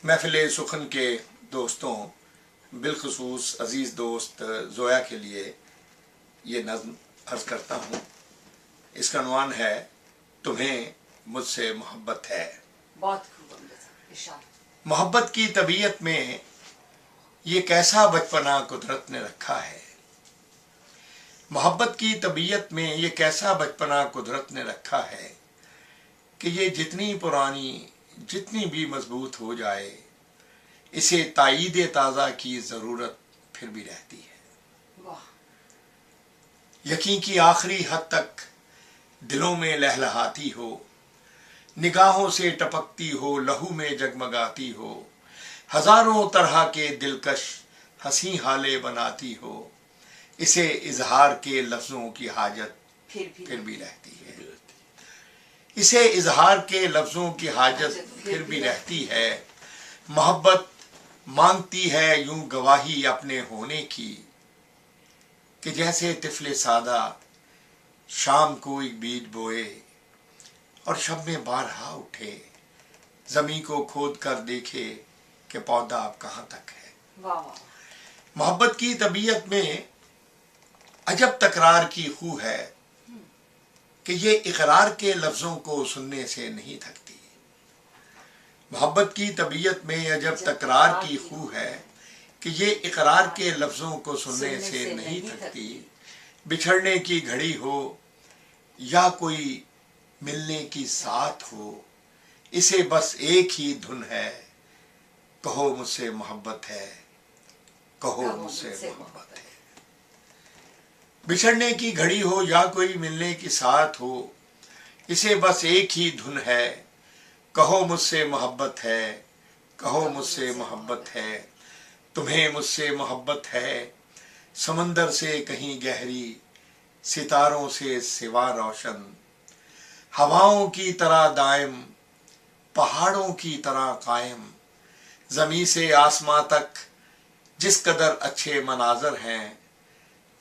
महफिल सुखन के दोस्तों, बिलखसूस अजीज़ दोस्त ज़ोया के लिए ये नज़्म अर्ज़ करता हूँ। इसका उन्वान है तुम्हें मुझसे मोहब्बत है। बहुत खूब। मोहब्बत की तबीयत में ये कैसा बचपना कुदरत ने रखा है। मोहब्बत की तबीयत में ये कैसा बचपना कुदरत ने रखा है कि ये जितनी पुरानी जितनी भी मजबूत हो जाए, इसे ताईद ताज़ा की ज़रूरत फिर भी रहती है। यकीन की आखिरी हद तक दिलों में लहलहाती हो, निगाहों से टपकती हो, लहू में जगमगाती हो, हजारों तरह के दिलकश हंसी हाले बनाती हो, इसे इजहार के लफ्ज़ों की हाजत फिर भी रहती है। इसे इजहार के लफ्ज़ों की हाजत फिर भी रहती है। मोहब्बत मांगती है यूं गवाही अपने होने की, कि जैसे तिफले सादा शाम को एक बीज बोए और शब में बारहा उठे, ज़मीं को खोद कर देखे कि पौधा अब कहाँ तक है। मोहब्बत की तबीयत में अजब तकरार की खू है कि ये इकरार के लफ्ज़ों को सुनने से नहीं थकती। मोहब्बत की तबीयत में अजब तकरार की खू है कि ये इकरार के लफ्ज़ों को सुनने से नहीं थकती। बिछड़ने की घड़ी हो या कोई मिलने की साथ हो, इसे बस एक ही धुन है, कहो मुझसे मोहब्बत है, कहो मुझसे मोहब्बत है। बिछड़ने की घड़ी हो या कोई मिलने की साथ हो, इसे बस एक ही धुन है, कहो मुझसे मोहब्बत है, कहो मुझसे मोहब्बत है। तुम्हें मुझसे मोहब्बत है, समंदर से कहीं गहरी, सितारों से सिवा रोशन, हवाओं की तरह दायम, पहाड़ों की तरह कायम, ज़मीं से आसमां तक जिस कदर अच्छे मनाजर हैं,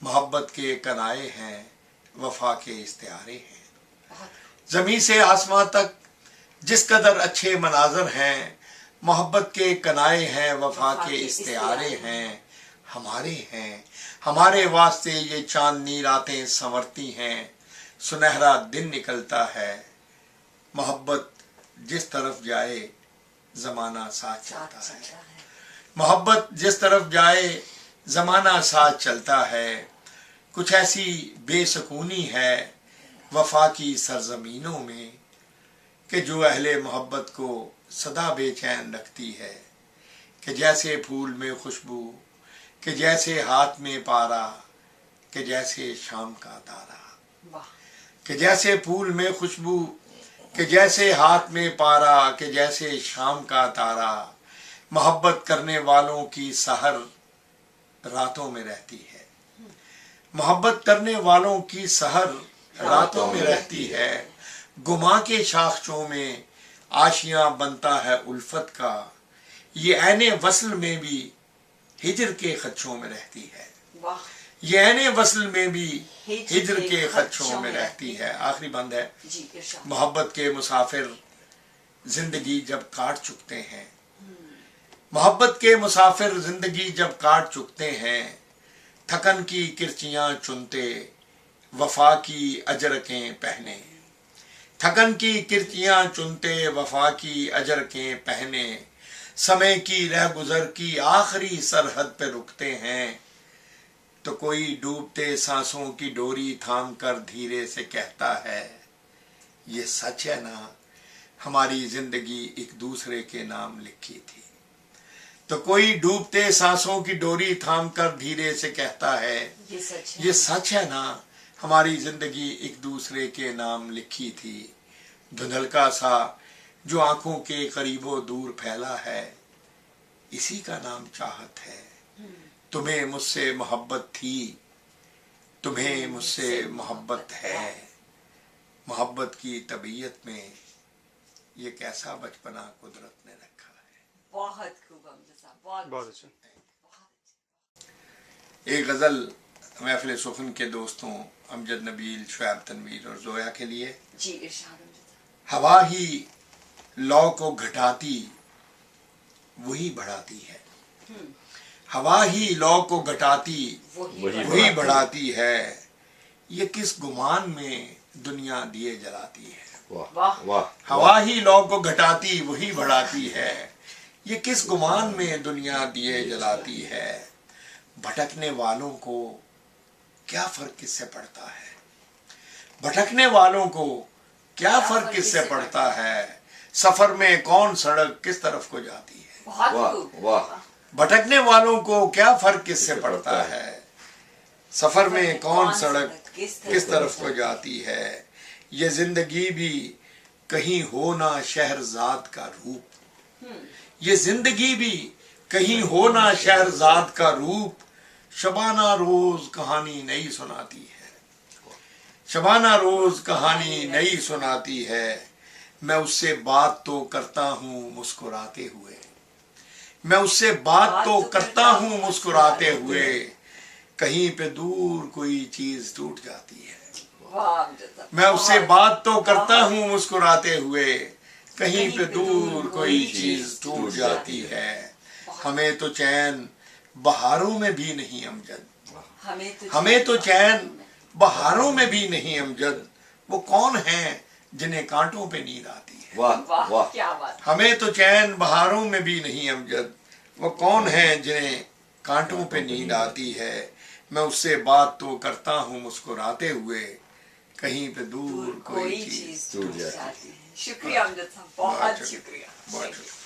मोहब्बत के कनाए हैं, वफा के इस्तिआरे हैं। ज़मीं से आसमां तक जिस कदर अच्छे मनाजर हैं, मोहब्बत के कनाए हैं, वफा के इस्तिआरे हैं, हमारे हैं। हमारे वास्ते ये चांदनी रातें संवरती हैं, सुनहरा दिन निकलता है। मोहब्बत जिस तरफ जाए ज़माना साथ चलता है। मोहब्बत जिस तरफ जाए ज़माना साथ चलता है। कुछ ऐसी बेसकूनी है वफा की सरजमीनों में, कि जो अहले मोहब्बत को सदा बेचैन रखती है, कि जैसे फूल में खुशबू, कि जैसे हाथ में पारा, कि जैसे शाम का तारा। कि जैसे फूल में खुशबू, कि जैसे हाथ में पारा, कि जैसे शाम का तारा। मोहब्बत करने वालों की सहर रातों में रहती है। मोहब्बत करने वालों की सहर रातों में रहती है। गुमा के शाखचों में आशियां बनता है उल्फत का, ये ऐने वस्ल में भी हिजर के खदशों में रहती है। ये ऐने वस्ल में भी हिजर के खदशों में रहती है। आखिरी बंद है। मोहब्बत के मुसाफिर जिंदगी जब काट चुकते हैं, मोहब्बत के मुसाफिर जिंदगी जब काट चुकते हैं, थकन की किरचियां चुनते वफा की अजरकें पहने। थकन की किरचियां चुनते वफा की अजरकें पहने, समय की रह गुजर की आखिरी सरहद पे रुकते हैं, तो कोई डूबते सांसों की डोरी थाम कर धीरे से कहता है, ये सच है ना, हमारी जिंदगी एक दूसरे के नाम लिखी थी। तो कोई डूबते सांसों की डोरी थाम कर धीरे से कहता है, ये सच है ना, हमारी जिंदगी एक दूसरे के नाम लिखी थी। धुंधलका सा जो आंखों के करीबो दूर फैला है, इसी का नाम चाहत है। तुम्हें मुझसे मोहब्बत थी, तुम्हें मुझसे मोहब्बत है। मोहब्बत की तबीयत में ये कैसा बचपना कुदरत ने रखा है। बहुत खूब अमजद साहब, बहुत अच्छा। एक गजल महफिल सुखन के दोस्तों अमजद, नबील, शुएब, तनवीर और ज़ोया के लिए। जी इरशाद। हवा ही लौ को घटाती, वही बढ़ाती है, हवा ही लौ को घटाती वही बढ़ाती है, ये किस गुमान में दुनिया दिए जलाती है। वाह वाह, हवा ही लौ को घटाती वही बढ़ाती है, ये किस गुमान में दुनिया दिए जलाती है। भटकने वालों को क्या फर्क किससे पड़ता है, भटकने वालों को क्या फर्क किससे पड़ता है, सफर में कौन सड़क किस तरफ को जाती है। बहुत वाह खूब। वाह, भटकने वालों को क्या फर्क किससे पड़ता है, सफर में कौन सड़क किस तरफ को जाती है। ये जिंदगी भी कहीं हो ना शहरजाद का रूप, ये जिंदगी भी कहीं हो ना शहरजाद का रूप, शबाना रोज कहानी नई सुनाती है, शबाना रोज कहानी नई सुनाती है। मैं उससे बात तो करता हूँ मुस्कुराते हुए, मैं उससे बात तो करता हूँ मुस्कुराते हुए, कहीं पे दूर कोई चीज टूट जाती है। वाह अमजद साहब, मैं उससे बहुत- बात तो करता हूँ मुस्कुराते हुए, कहीं पे दूर कोई चीज टूट जाती है। हमें तो चैन बहारों में भी नहीं अमजद, हमें तो चैन बहारों में भी नहीं अमजद, वो कौन है जिन्हें कांटों पे नींद आती है। वाह वाह वाह, क्या बात। हमें तो चैन बहारों में भी नहीं अमजद, वो कौन है जिन्हें कांटों पे नींद आती है। मैं उससे बात तो करता हूँ मुस्कुराते हुए, कहीं पे दूर कोई चीज टूट जाती है। शुक्रिया अमजद साहब, बहुत बहुत शुक्रिया। बहुत शुक्रिया।